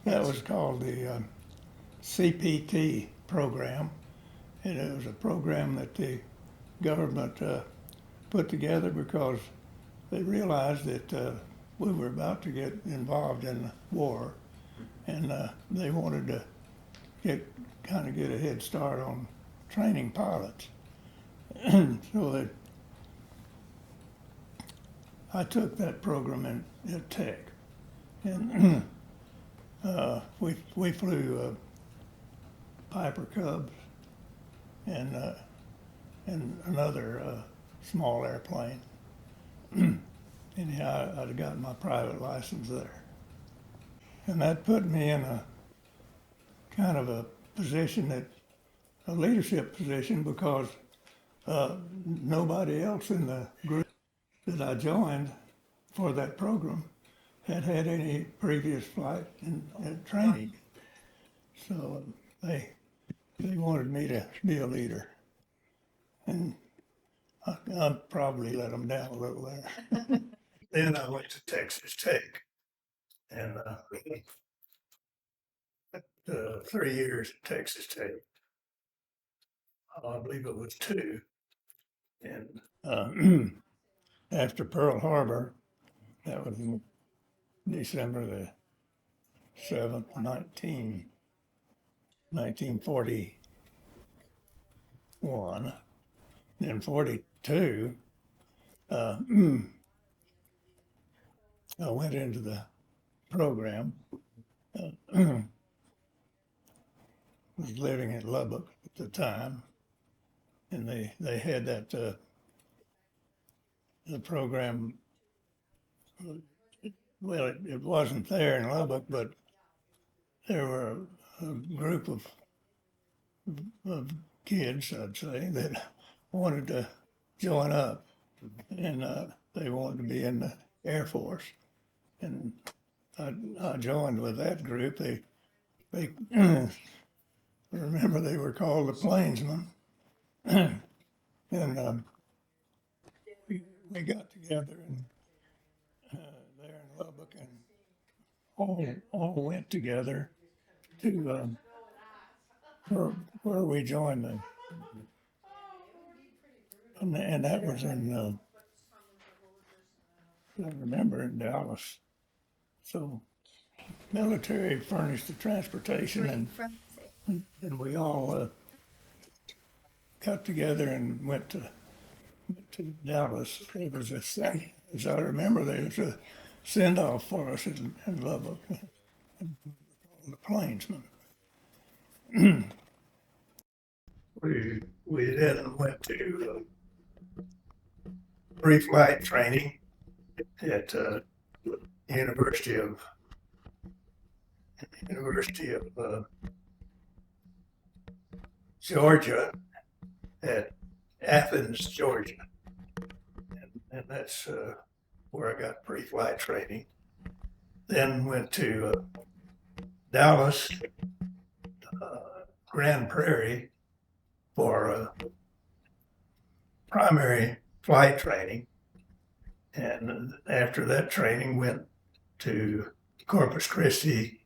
That was called the CPT program, and it was a program that the government put together because they realized that we were about to get involved in the war, and they wanted to get a head start on training pilots. So that I took that program at Tech, and we flew Piper Cubs and another small airplane. Anyhow, I'd got my private license there, and that put me in a kind of a position that a leadership position because nobody else in the group that I joined for that program had had any previous flight and training. So they wanted me to be a leader, and I probably let them down a little there. Then I went to Texas Tech, and 3 years at Texas Tech. I believe it was two. And after Pearl Harbor, that was December the 7th, 1941. Then 42, uh, I went into the program. Was living in Lubbock at the time, and they had that the program. Well, it wasn't there in Lubbock, but there were a group of kids, I'd say, that wanted to join up, and they wanted to be in the Air Force, and I joined with that group. They remember they were called the Plainsmen, and we got together and there in Lubbock and all went together to where we joined the and that was in I remember in Dallas. So military furnished the transportation and we all got together and went to Dallas. It was as I remember, there was a send off for us in Lubbock, the Plainsmen. We then went to pre-flight training at University of University of Georgia at Athens, Georgia, and that's where I got pre-flight training. Then went to Dallas, Grand Prairie for primary flight training, and after that training went to Corpus Christi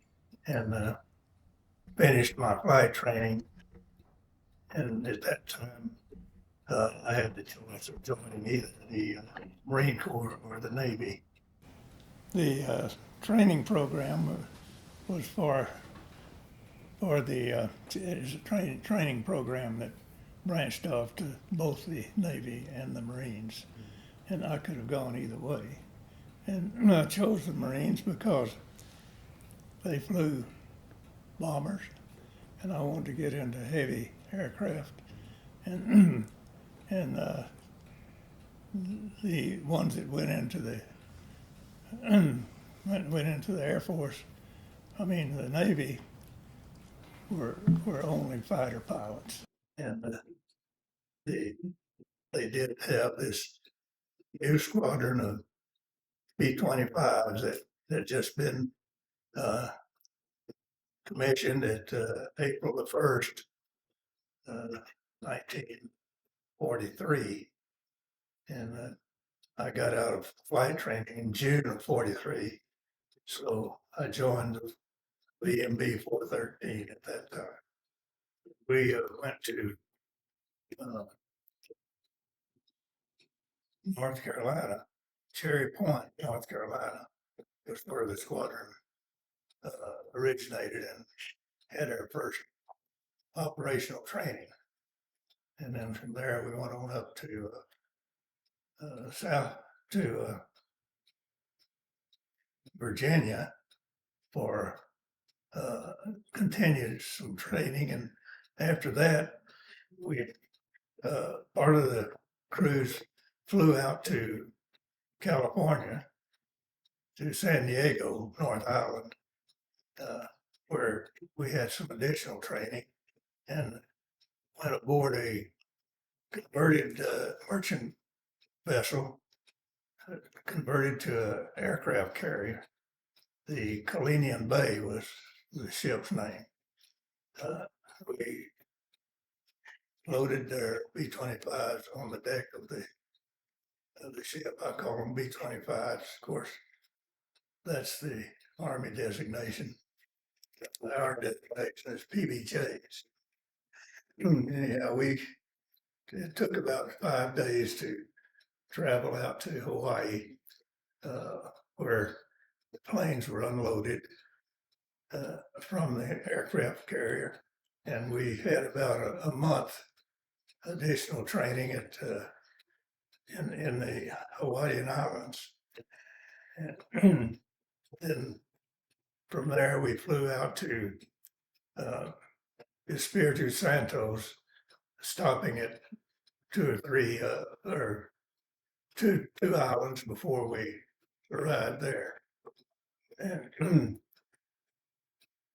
and finished my flight training. And at that time, I had the choice of joining either the Marine Corps or the Navy. The training program was for it is a training program that branched off to both the Navy and the Marines, and I could have gone either way. And I chose the Marines because they flew bombers, and I wanted to get into heavy aircraft, and and the ones that went into the Air Force, I mean the Navy, were only fighter pilots, and they they did have this new squadron of B-25s that just been uh, commissioned at April the 1st, 1943, and I got out of flight training in June of 43. So I joined VMB-413 at that time. We went to North Carolina, Cherry Point, North Carolina, was where the squadron originated and had our first operational training. And then from there, we went on up to south to Virginia for continued some training. And after that, we part of the cruise flew out to California, to San Diego, North Island, where we had some additional training and went aboard a converted merchant vessel, converted to an aircraft carrier. The Kalinian Bay was the ship's name. We loaded their B-25s on the deck of the ship. I call them B-25s. Of course, that's the Army designation. Our designation is PBJs. Anyhow, it took about 5 days to travel out to Hawaii, where the planes were unloaded from the aircraft carrier, and we had about a month additional training in the Hawaiian Islands. And then from there, we flew out to Espiritu Santos, stopping at two or three or two islands before we arrived there. And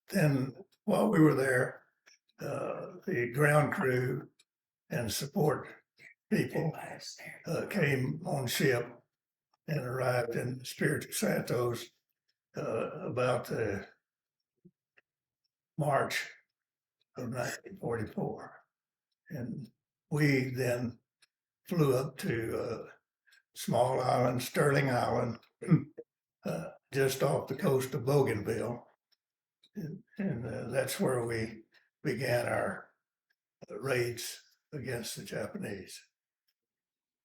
then while we were there, the ground crew and support people came on ship and arrived in Espiritu Santos about March of 1944. And we then flew up to small island, Sterling Island, just off the coast of Bougainville. And that's where we began our raids against the Japanese.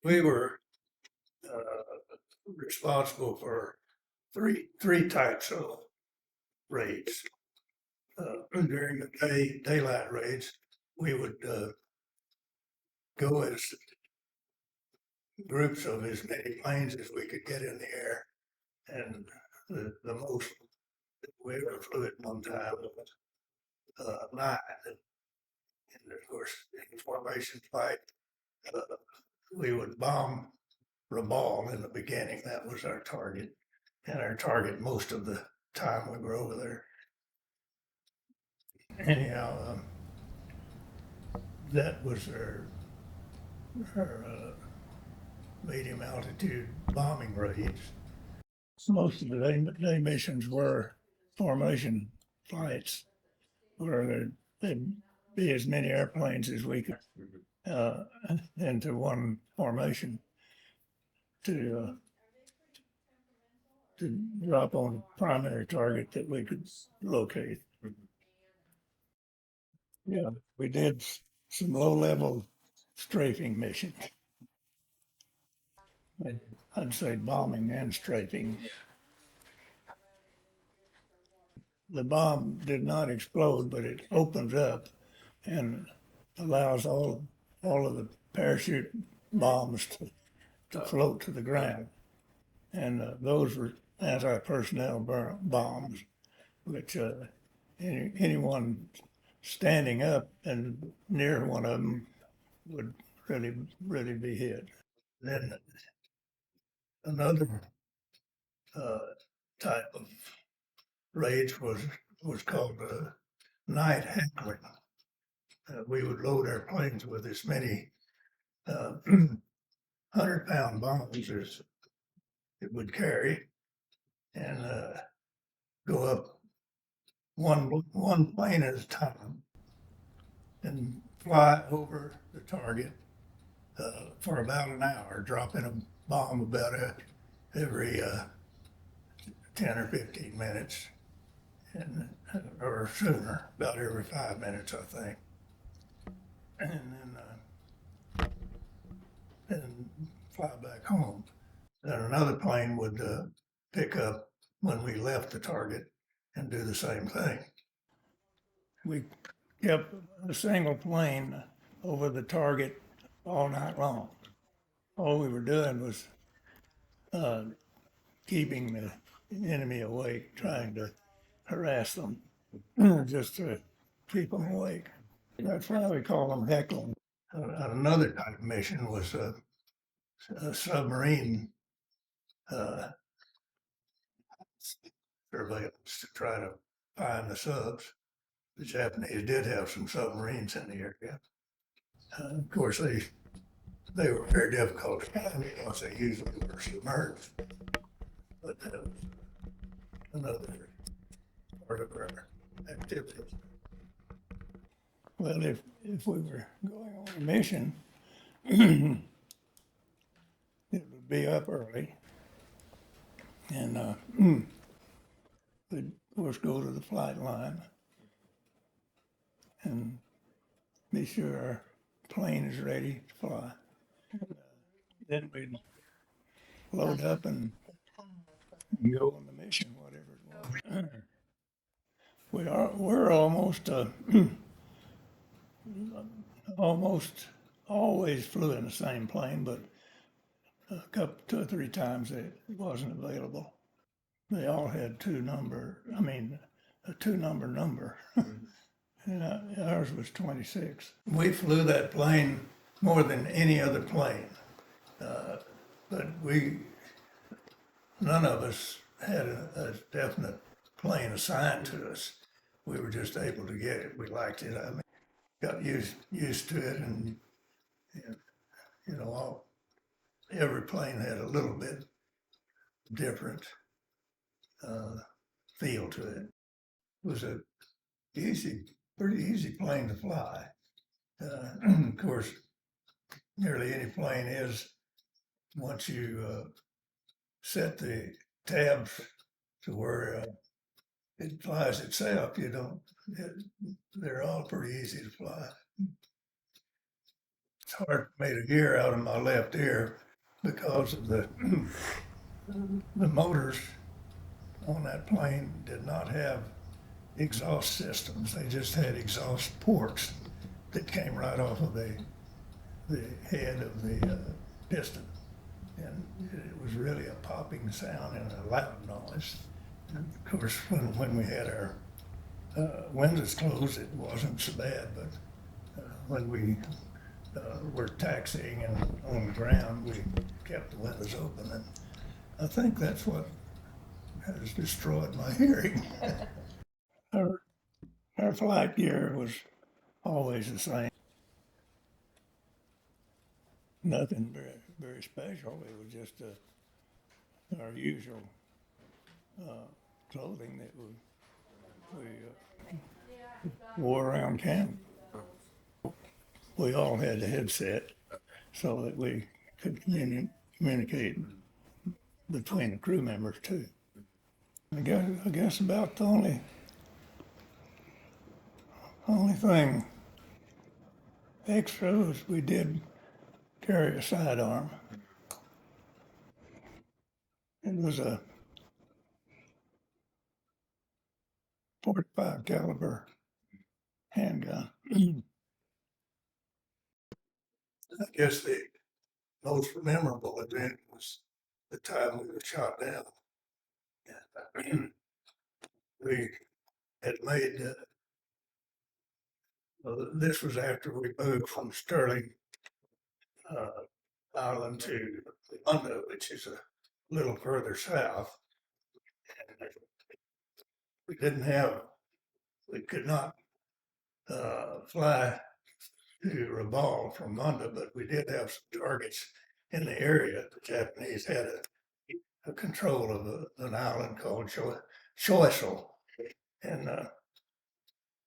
We were responsible for three types of raids. During the daylight raids, we would go as groups of as many planes as we could get in the air. And the most we ever flew at one time was 9. And of course, in formation flight, we would bomb Rabaul in the beginning. That was our target, and our target most of the time we were over there. Anyhow, that was our medium altitude bombing raids. Most of the day missions were formation flights, where there'd be as many airplanes as we could into one formation to drop on a primary target that we could locate. Yeah, we did some low-level strafing missions. I'd say bombing and strafing. The bomb did not explode, but it opens up and allows all of the parachute bombs to float to the ground. And those were anti-personnel bombs, which anyone standing up and near one of them would really be hit. Then another type of raids was called night hackling. We would load our planes with as many 100-pound bombs as it would carry, and go up one plane at a time and fly over the target for about an hour, dropping a bomb about every 10 or 15 minutes. and or sooner, about every 5 minutes, I think. And then fly back home. Then another plane would pick up when we left the target and do the same thing. We kept a single plane over the target all night long. All we were doing was keeping the enemy awake, trying to harass them, just to keep them awake. That's why we call them heckling. Another type of mission was a submarine surveillance to try to find the subs. The Japanese did have some submarines in the area. Of course, they were very difficult to find because they usually were submerged. But that was another part of our activities. Well, if we were going on a mission, it would be up early, and we'd of course go to the flight line and be sure our plane is ready to fly. Then we'd load up and go on the mission, whatever it was. We're almost almost always flew in the same plane, but two or three times it wasn't available. They all had a two-number number. And ours was 26. We flew that plane more than any other plane, but none of us had a definite plane assigned to us. We were just able to get it. We liked it. I mean, got used to it, and every plane had a little bit different feel to it. It was a pretty easy plane to fly. Of course, nearly any plane is once you set the tabs to where it flies itself. They're all pretty easy to fly. It's hard for me to hear out of my left ear because of the motors on that plane did not have exhaust systems. They just had exhaust ports that came right off of the head of the piston. And it was really a popping sound and a loud noise. And of course, when we had our windows closed, it wasn't so bad, but when we were taxiing and on the ground, we kept the windows open. And I think that's what has destroyed my hearing. Our flight gear was always the same. Nothing very special. It was just our usual clothing that we wore around camp. We all had a headset so that we could communicate between the crew members too. I guess about the only thing extra was we did carry a sidearm. It was a .45 caliber handgun. I guess the most memorable event was the time we were shot down. We had made, this was after we moved from Sterling Island to London, which is a little further south. And we could not fly to Rabaul from Munda, but we did have some targets in the area. The Japanese had a control of an island called Choiseul, and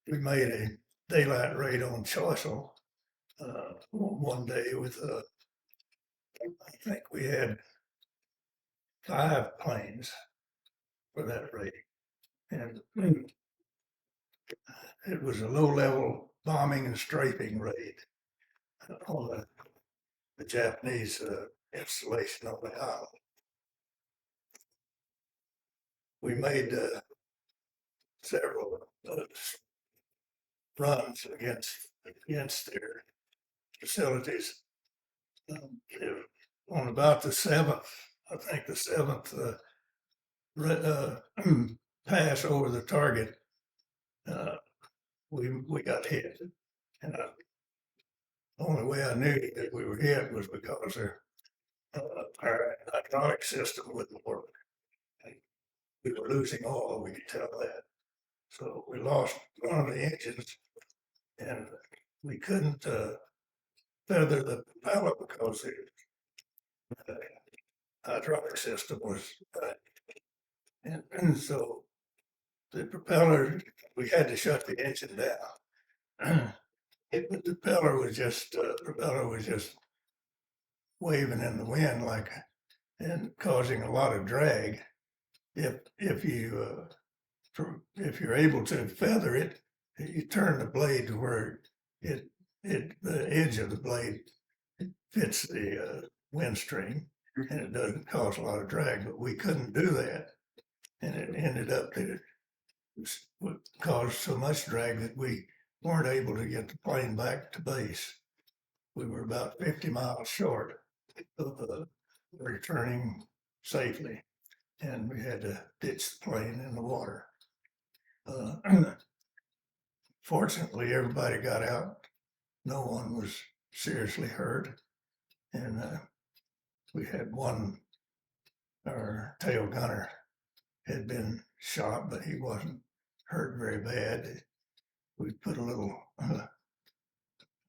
we made a daylight raid on Choiseul one day with, I think we had 5 planes for that raid. And It was a low-level bombing and strafing raid on the Japanese installation on the island. We made several runs against their facilities. On about the seventh, I think the seventh pass over the target, we got hit, and the only way I knew that we were hit was because our hydraulic system wouldn't work. We were losing oil, we could tell that. So we lost one of the engines, and we couldn't feather the propeller because the hydraulic system was and so the propeller, we had to shut the engine down. The propeller was just waving in the wind like and causing a lot of drag. If you if you're able to feather it, you turn the blade to where the edge of the blade fits the wind stream, and it doesn't cause a lot of drag. But we couldn't do that, and it ended up that it caused so much drag that we weren't able to get the plane back to base. We were about 50 miles short of returning safely, and we had to ditch the plane in the water. Fortunately, everybody got out. No one was seriously hurt, and we had our tail gunner had been shot, but he wasn't hurt very bad. We put a little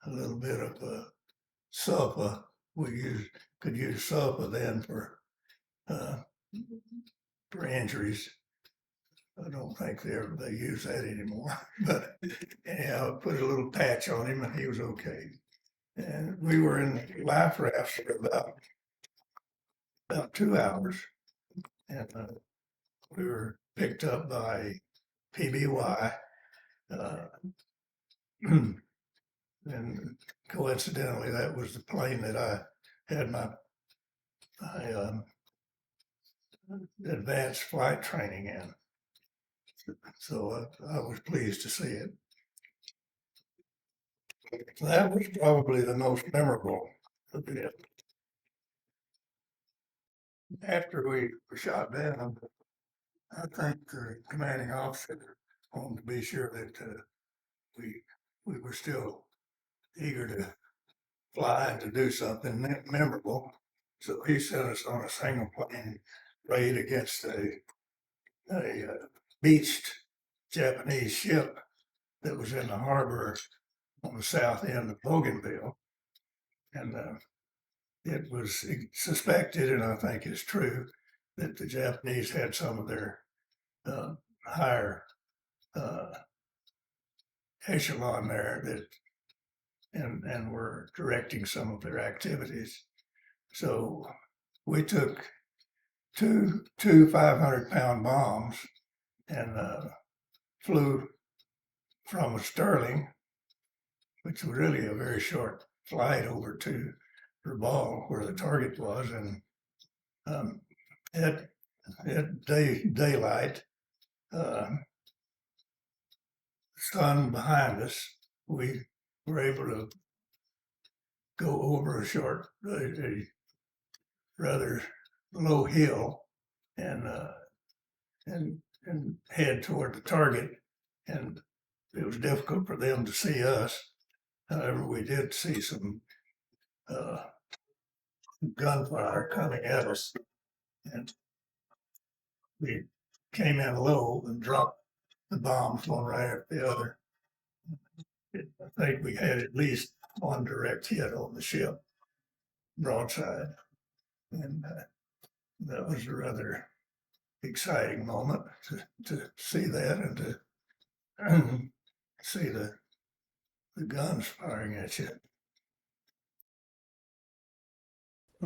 bit of sulfa. Could use sulfa then for injuries. I don't think they use that anymore. But anyhow, I put a little patch on him, and he was okay. And we were in life rafts for about 2 hours, and we were picked up by PBY. And coincidentally, that was the plane that I had my advanced flight training in. So I was pleased to see it. That was probably the most memorable event. After we were shot down, I think the commanding officer wanted to be sure that we were still eager to fly and to do something memorable. So he sent us on a single plane raid against a beached Japanese ship that was in the harbor on the south end of Bougainville. And it was suspected, and I think it's true, that the Japanese had some of their higher echelon there and were directing some of their activities. So we took two 500-pound bombs and flew from Sterling, which was really a very short flight, over to Rabaul, where the target was, and at daylight, sun behind us, we were able to go over a rather low hill and head toward the target. And it was difficult for them to see us. However, we did see some gunfire coming at us, and we came in low and dropped the bombs one right after the other. I think we had at least one direct hit on the ship, broadside, and that was a rather exciting moment to see that and to see the guns firing at you.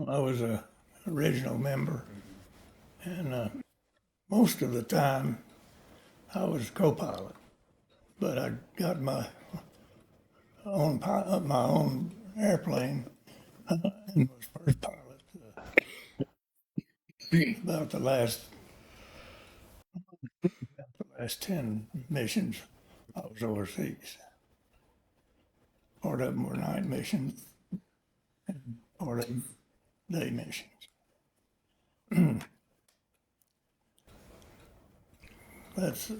I was a original member, and most of the time I was co-pilot, but I got my own airplane and was first pilot about the last 10 missions I was overseas. Part of them were night missions, and part of them day missions. That's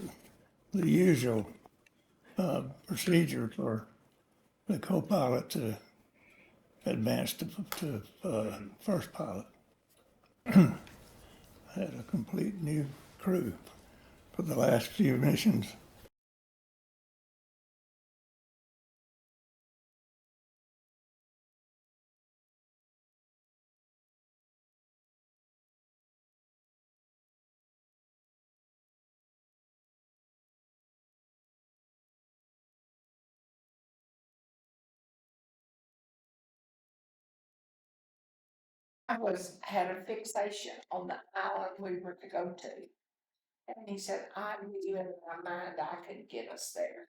the usual procedure for the co-pilot to advance to first pilot. Had a complete new crew for the last few missions. I had a fixation on the island we were to go to. And he said, I knew in my mind I could get us there.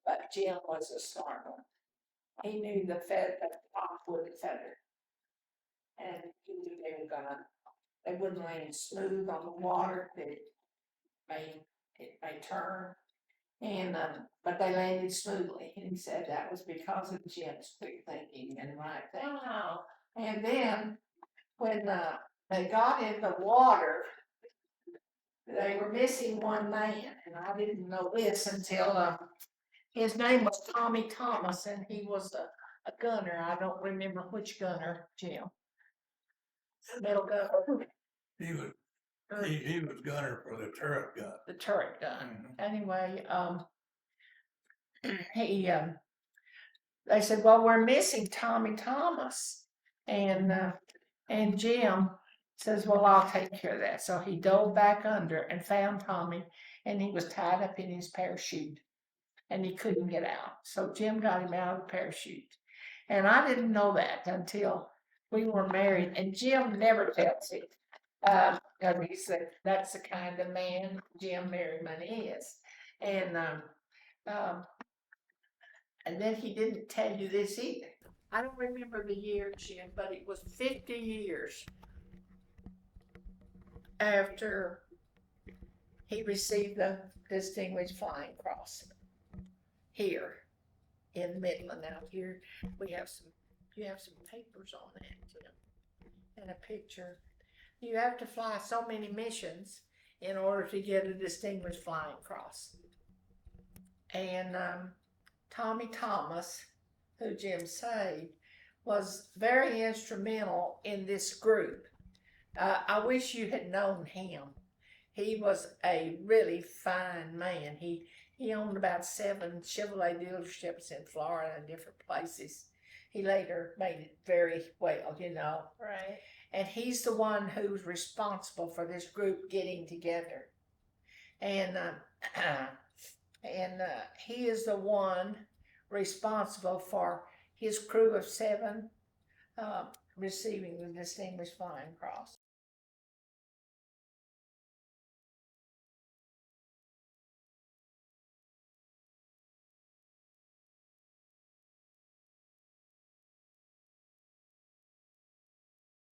But Jim was a smart one. He knew the top wouldn't feather. And he knew they wouldn't land smooth on the water, that it may turn. And, but they landed smoothly. And he said that was because of Jim's quick thinking and right thinking. Wow. And then when they got in the water, they were missing one man, and I didn't know this until his name was Tommy Thomas, and he was a gunner. I don't remember which gunner, Jim. Middle gunner. He was gunner for the turret gun. The turret gun. Anyway, they said, well, we're missing Tommy Thomas. And Jim says, well, I'll take care of that. So he dove back under and found Tommy, and he was tied up in his parachute, and he couldn't get out. So Jim got him out of the parachute. And I didn't know that until we were married, and Jim never tells it. He said, that's the kind of man Jim Merriman is. And then he didn't tell you this either. I don't remember the year, Jim, but it was 50 years after he received the Distinguished Flying Cross here in Midland. Out here, you have some papers on that, Jim, and a picture. You have to fly so many missions in order to get a Distinguished Flying Cross. And Tommy Thomas, who Jim saved, was very instrumental in this group. I wish you had known him. He was a really fine man. He owned about 7 Chevrolet dealerships in Florida and different places. He later made it very well, Right. And he's the one who's responsible for this group getting together. And he is the one responsible for his crew of 7 receiving the Distinguished Flying Cross.